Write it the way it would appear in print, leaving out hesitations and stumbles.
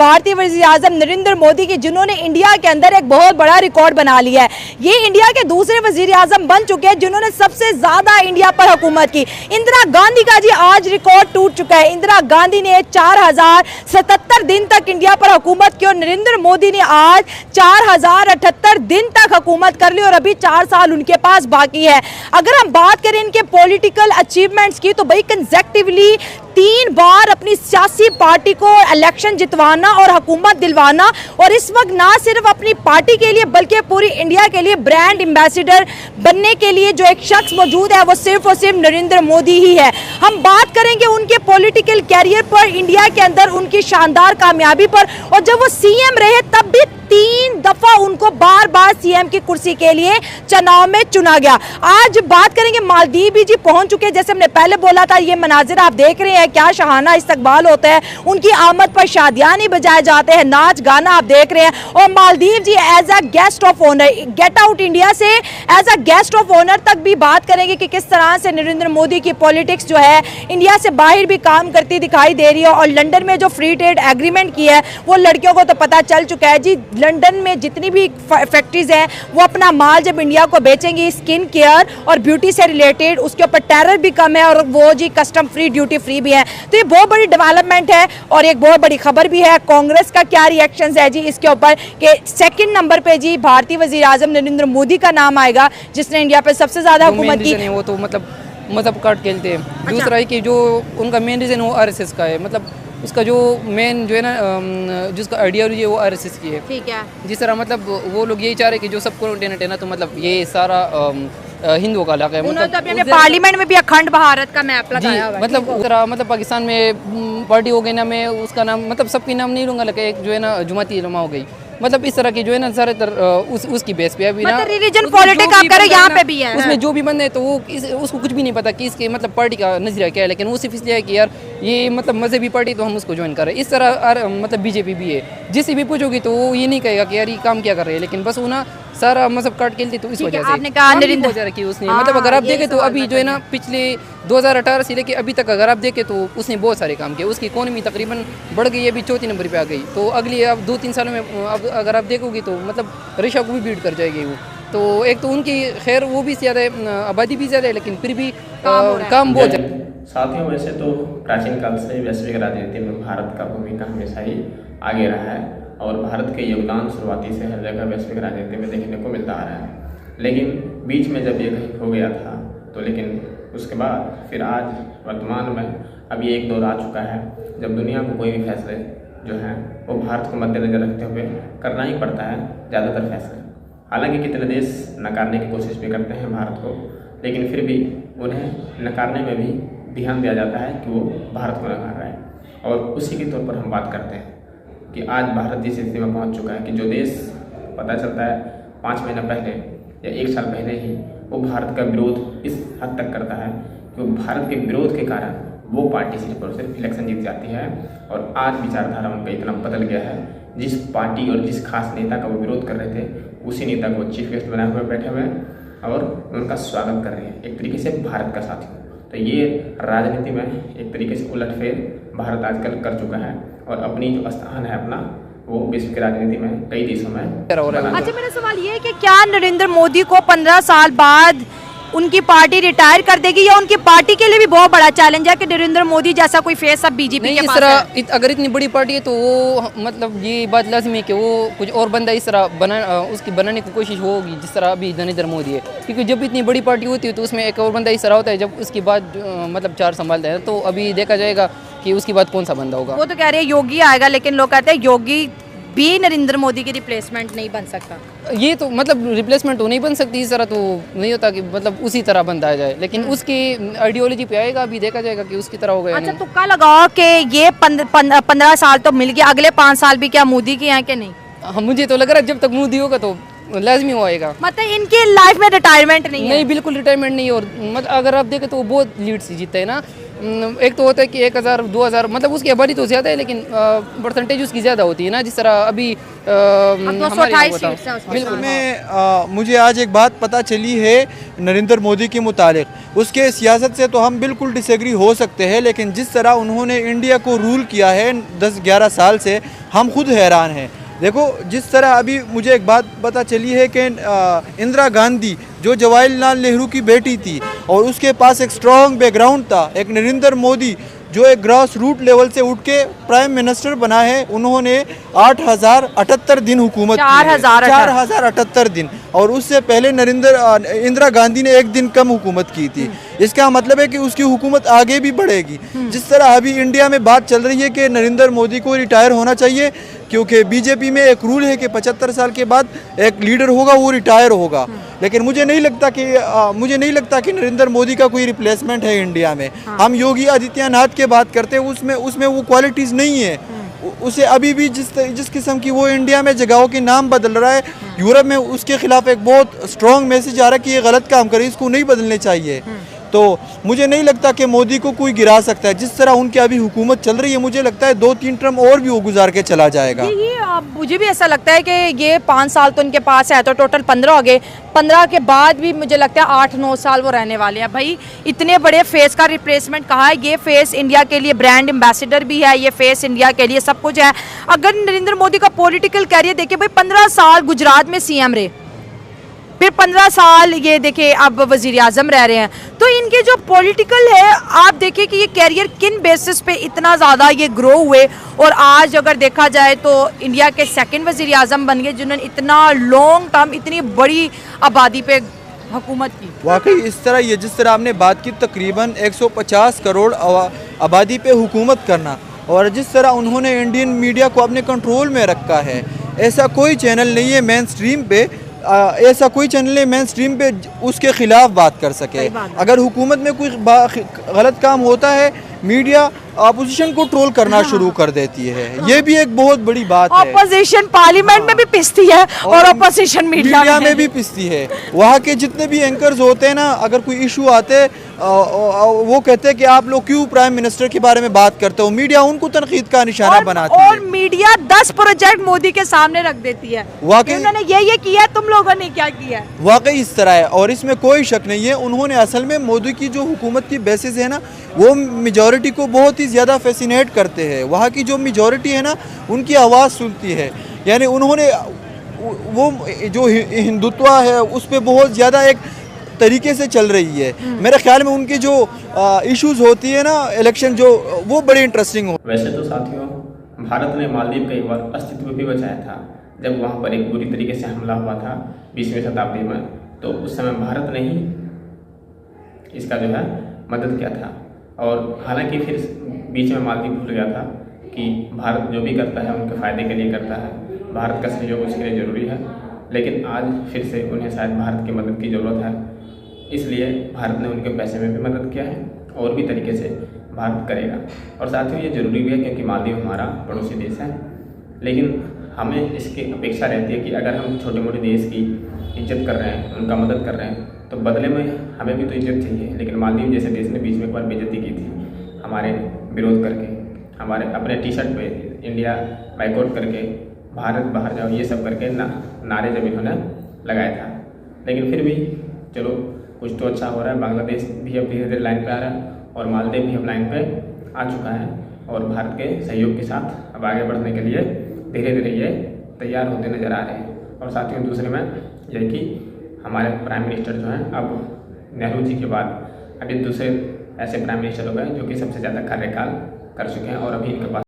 भारतीय वज़ीर आज़म नरेंद्र मोदी की, जिन्होंने इंडिया के अंदर एक बहुत बड़ा रिकॉर्ड बना लिया है। ये इंडिया के दूसरे वज़ीर आज़म बन चुके हैं जिन्होंने सबसे ज्यादा इंडिया पर हुकूमत की। इंदिरा गांधी का जी आज रिकॉर्ड टूट चुका है। इंदिरा गांधी ने 4077 दिन तक इंडिया पर हुकूमत की और नरेंद्र मोदी ने आज 4078 दिन तक हुकूमत कर ली और अभी 4 साल उनके पास बाकी है। अगर हम बात करें इनके पॉलिटिकल अचीवमेंट्स की तो भाई कंसेक्टिवली 3 बार अपनी सियासी पार्टी को इलेक्शन जितवाना और हुकूमत दिलवाना, और इस वक्त ना सिर्फ अपनी पार्टी के लिए बल्कि पूरी इंडिया के लिए ब्रांड एम्बेसडर बनने के लिए जो एक शख्स मौजूद है वो सिर्फ और सिर्फ नरेंद्र मोदी ही है। हम बात करेंगे उनके पॉलिटिकल कैरियर पर, इंडिया के अंदर उनकी शानदार कामयाबी पर, और जब वो सीएम रहे तब भी 3 दफा उनको बार बार सीएम की कुर्सी के लिए चुनाव में चुना गया। आज बात करेंगे मालदीव भी जी पहुंच चुके हैं। जैसे हमने पहले बोला था, ये मनाजिर आप देख रहे हैं, क्या शहाना इस्तकबाल होता है, उनकी आमद पर शादियां नहीं बजाए जाते हैं, नाच गाना आप देख रहे हैं। और Maldives ji as a guest of honour, get out India से as a guest of honour तक भी बात करेंगे कि किस तरह से नरेंद्र मोदी की पॉलिटिक्स जो है इंडिया से बाहर भी काम करती दिखाई दे रही है। और लंदन में जो फ्री ट्रेड एग्रीमेंट किया है वो लड़कियों को तो पता चल चुका है जी। लंदन में जितनी भी फैक्ट्रीज हैं वो अपना माल जब इंडिया को बेचेंगी स्किन केयर और ब्यूटी से रिलेटेड, उसके ऊपर टेरर भी कम है और वो जी कस्टम फ्री ड्यूटी फ्री भी है। तो ये बहुत बड़ी डेवलपमेंट है और एक बहुत बड़ी खबर भी है। कांग्रेस का क्या रिएक्शन है जी इसके ऊपर कि 2nd नंबर पे जी भारतीय वजीर आजम नरेंद्र मोदी का नाम आएगा जिसने इंडिया पे सबसे ज्यादा हुकूमत की। वो तो मतलब काट खेलते हैं। अच्छा। दूसरा है कि जो उनका मेन रीज़न वो आरएसएस का है, मतलब उसका जो मेन जो है ना जिसका आइडियोलॉजी है वो आरएसएस की है। ठीक है। जिस तरह मतलब वो लोग यही चाह रहे हैं कि जो सबको टेनेट है ना, तो मतलब ये सारा हिंदुओं का इलाका है। मतलब अपने पार्लियामेंट में भी अखंड भारत का मैप लगाया हुआ है। मतलब पाकिस्तान में पार्टी हो गई ना, मैं उसका नाम मतलब सबकी नाम नहीं लूँगा, लेकिन एक जो है ना जमाती उलमा हो गई, मतलब इस तरह की जो है ना ज़्यादातर उसकी बेस पे अभी ना रिलीजन पॉलिटिक्स आप करें यहाँ पे भी है। उसमें जो भी बंदे हैं तो वो उसको कुछ भी नहीं पता कि इसके मतलब पार्टी का नजरिया क्या है, लेकिन वो सिर्फ इसलिए है कि यार ये मतलब मजहबी पार्टी तो हम उसको ज्वाइन करें। इस तरह मतलब बीजेपी भी है, जिससे भी पूछोगी तो वो ये नहीं कहेगा कि यार ये काम क्या कर रहे हैं, लेकिन बस वो ना सारा मजहब काट खेलती तो इस वजह से आपने कहा नरेंद्र की उसने मतलब अगर आप देखें तो अभी जो है ना पिछले 2018 से लेके अभी तक अगर आप देखें तो उसने बहुत सारे काम किए। उसकी इकोनॉमी तकरीबन बढ़ गई, अभी 4 नंबर पे आ गई। तो अगली अब 2-3 सालों में अब अगर आप देखोगी तो मतलब रशिया को भी बीट कर जाएगी वो। तो एक तो उनकी खैर वो भी ज़्यादा है, आबादी भी ज़्यादा है, लेकिन फिर भी काम बहुत है। साथियों, वैसे तो प्राचीन काल से वैश्विक राजनीति में भारत का भूमिका हमेशा ही आगे रहा है और भारत के योगदान शुरुआती से हर जगह वैश्विक राजनीति में देखने को मिलता आ रहा है। लेकिन बीच में जब ये कहीं हो गया था तो लेकिन उसके बाद फिर आज वर्तमान में अब ये एक दौर आ चुका है जब दुनिया को कोई भी फैसले जो हैं वो भारत को मद्देनजर रखते हुए करना ही पड़ता है ज़्यादातर फैसले। हालांकि कितने देश नकारने की कोशिश भी करते हैं भारत को, लेकिन फिर भी उन्हें नकारने में भी ध्यान दिया जाता है कि वो भारत को नकार रहा है। और उसी के तौर पर हम बात करते हैं कि आज भारत जिस स्थिति में पहुंच चुका है कि जो देश पता चलता है 5 महीना पहले या 1 साल पहले ही वो भारत का विरोध इस हद तक करता है कि भारत के विरोध के कारण वो पार्टी सिर्फ और सिर्फ इलेक्शन जीत जाती है। और आज विचारधारा उनका इतना बदल गया है, जिस पार्टी और जिस खास नेता का वो विरोध कर रहे थे उसी नेता को चीफ गेस्ट बनाए हुए बैठे हुए हैं और उनका स्वागत कर रहे हैं एक तरीके से भारत का साथी। तो ये राजनीति में एक तरीके से उलटफेर भारत आजकल कर चुका है और अपनी जो स्थान है अपना वो विश्व की राजनीति में कई देशों में। अच्छा, मेरा सवाल ये है कि क्या नरेंद्र मोदी को 15 साल बाद उनकी पार्टी रिटायर कर देगी, या उनकी पार्टी के लिए भी बहुत बड़ा चैलेंज है कि नरेंद्र मोदी जैसा कोई फेस अब बीजेपी के पास है? अगर इतनी बड़ी पार्टी है तो वो मतलब ये बात लाजमी है कि वो कुछ और बंदा इस तरह उसकी बनाने की कोशिश होगी जिस तरह अभी नरेंद्र मोदी है। क्योंकि जब इतनी बड़ी पार्टी होती है तो उसमें एक और बंदा इस तरह होता है, जब उसके बाद मतलब 4 संभालता है। तो अभी देखा जाएगा कि उसके बाद कौन सा बंदा होगा। वो तो कह रहे हैं योगी आएगा, लेकिन लोग कहते हैं योगी भी नरेंद्र मोदी की रिप्लेसमेंट नहीं बन सकता। ये तो मतलब रिप्लेसमेंट तो नहीं बन सकती, इस तरह तो नहीं होता कि मतलब उसी तरह बंदा आ जाए, लेकिन उसकी आइडियोलॉजी पे आएगा, अभी देखा जाएगा कि उसकी तरह होगा। अच्छा, तुक्का लगाओ कि ये 15 साल तो मिल गया, अगले 5 साल भी क्या मोदी के हैं कि नहीं? हाँ, मुझे तो लग रहा है जब तक मोदी होगा तो लाजमी वो आएगा। मतलब इनकी लाइफ में रिटायरमेंट नहीं है? नहीं, बिल्कुल रिटायरमेंट नहीं है। और मतलब अगर आप देखें तो वो बहुत लीड से जीतता है ना, एक तो होता है कि 1000 2000 मतलब उसकी आबादी तो ज़्यादा है, लेकिन परसेंटेज उसकी ज़्यादा होती है ना, जिस तरह अभी हमारे यहाँ होता है। बिल्कुल में मुझे आज एक बात पता चली है नरेंद्र मोदी के मुतालिक। उसके सियासत से तो हम बिल्कुल डिसएग्री हो सकते हैं, लेकिन जिस तरह उन्होंने इंडिया को रूल किया है 10-11 साल से, हम खुद हैरान हैं। देखो, जिस तरह अभी मुझे एक बात पता चली है कि इंदिरा गांधी जो जवाहरलाल नेहरू की बेटी थी और उसके पास एक स्ट्रॉन्ग बैकग्राउंड था, एक नरेंद्र मोदी जो एक ग्रास रूट लेवल से उठ के प्राइम मिनिस्टर बना है, उन्होंने 8078 दिन हुकूमत की है। 4078 दिन, और उससे पहले इंदिरा गांधी ने एक दिन कम हुकूमत की थी। इसका मतलब है कि उसकी हुकूमत आगे भी बढ़ेगी। जिस तरह अभी इंडिया में बात चल रही है कि नरेंद्र मोदी को रिटायर होना चाहिए, क्योंकि बीजेपी में एक रूल है कि 75 साल के बाद एक लीडर होगा वो रिटायर होगा, लेकिन मुझे नहीं लगता कि नरेंद्र मोदी का कोई रिप्लेसमेंट है इंडिया में। हम योगी आदित्यनाथ के बात करते हैं, उसमें वो क्वालिटीज़ नहीं है। उसे अभी भी जिस किस्म की वो इंडिया में जगहों के नाम बदल रहा है, यूरोप में उसके खिलाफ एक बहुत स्ट्रॉन्ग मैसेज आ रहा है कि ये गलत काम करे, इसको नहीं बदलने चाहिए। तो मुझे नहीं लगता कि मोदी को कोई गिरा सकता है। जिस तरह उनकी अभी हुकूमत चल रही है, मुझे लगता है 2-3 टर्म और भी वो गुजार के चला जाएगा। मुझे भी ऐसा लगता है कि ये 5 साल तो इनके पास है, तो टोटल 15 हो गए। 15 के बाद भी मुझे लगता है 8-9 साल वो रहने वाले हैं। भाई, इतने बड़े फेस का रिप्लेसमेंट कहा है। ये फेस इंडिया के लिए ब्रांड एम्बेसडर भी है, ये फेस इंडिया के लिए सब कुछ है। अगर नरेंद्र मोदी का पॉलिटिकल कैरियर देखिए, भाई 15 साल गुजरात में सीएम रहे, फिर 15 साल ये देखिए अब वजीर आजम रह रहे हैं। तो इनके जो पॉलिटिकल है, आप देखिए कि ये कैरियर किन बेसिस पे इतना ज़्यादा ये ग्रो हुए, और आज अगर देखा जाए तो इंडिया के सेकंड वजीर आजम बन गए, जिन्होंने इतना लॉन्ग टर्म इतनी बड़ी आबादी पे हुकूमत की। वाकई इस तरह ये जिस तरह आपने बात की, तकरीबन 150 करोड़ आबादी पे हुकूमत करना, और जिस तरह उन्होंने इंडियन मीडिया को अपने कंट्रोल में रखा है, ऐसा कोई चैनल नहीं है मेन स्ट्रीम पे उसके खिलाफ बात कर सके। अगर हुकूमत में कोई गलत काम होता है, मीडिया अपोजिशन को ट्रोल करना शुरू कर देती है। ये भी एक बहुत बड़ी बात है। अपोजिशन पार्लियामेंट में भी पिसती है और अपोजिशन मीडिया में भी पिसती है। वहाँ के जितने भी एंकर्स होते हैं ना, अगर कोई इशू आते वो कहते हैं कि आप लोग क्यों प्राइम मिनिस्टर के बारे में बात करते हो, मीडिया उनको तनकीद का निशाना बनाती है। और मीडिया 10 प्रोजेक्ट मोदी के सामने रख देती है। वाकई उन्होंने ये किया, तुम लोगों ने क्या किया। वाकई इस तरह है, और इसमें कोई शक नहीं है। उन्होंने असल में मोदी की जो हुकूमत की बेसिस है ना, वो मेजॉरिटी को बहुत ही ज़्यादा फैसिनेट करते हैं। वहाँ की जो मेजॉरिटी है ना, उनकी आवाज़ सुनती है। यानी उन्होंने वो जो हिंदुत्व है उस पर बहुत ज़्यादा एक तरीके से चल रही है। मेरे ख्याल में उनकी जो इश्यूज होती है ना, इलेक्शन जो, वो बड़ी इंटरेस्टिंग हो। वैसे तो साथियों, भारत ने मालदीव का एक बार अस्तित्व भी बचाया था, जब वहाँ पर एक बुरी तरीके से हमला हुआ था 20वीं शताब्दी में। तो उस समय भारत ने ही इसका जो है मदद किया था, और हालांकि फिर बीच में मालदीव भूल गया था कि भारत जो भी करता है उनके फ़ायदे के लिए करता है, भारत का सहयोग उसके लिए ज़रूरी है। लेकिन आज फिर से उन्हें शायद भारत की मदद की ज़रूरत है, इसलिए भारत ने उनके पैसे में भी मदद किया है, और भी तरीके से भारत करेगा। और साथियों, ये ज़रूरी भी है क्योंकि मालदीव हमारा पड़ोसी देश है। लेकिन हमें इसकी अपेक्षा रहती है कि अगर हम छोटे मोटे देश की इज्जत कर रहे हैं, उनका मदद कर रहे हैं, तो बदले में हमें भी तो इज्जत चाहिए। लेकिन मालदीव जैसे देश ने बीच में एक बार बेइज्जती की थी हमारे विरोध करके, हमारे अपने टी-शर्ट पे इंडिया बाइकआउट करके, भारत बाहर जाओ, ये सब करके नारे जब इन्होंने लगाया था। लेकिन फिर भी चलो, कुछ तो अच्छा हो रहा है। बांग्लादेश भी अब धीरे धीरे लाइन पे आ रहा है, और मालदीव भी अब लाइन पे आ चुका है, और भारत के सहयोग के साथ अब आगे बढ़ने के लिए धीरे धीरे ये तैयार होते नज़र आ रहे हैं। और साथियों, दूसरे में यह कि हमारे प्राइम मिनिस्टर जो हैं, अब नेहरू जी के बाद अभी दूसरे ऐसे प्राइम मिनिस्टर हो गए जो कि सबसे ज़्यादा कार्यकाल कर चुके हैं, और अभी इनके पास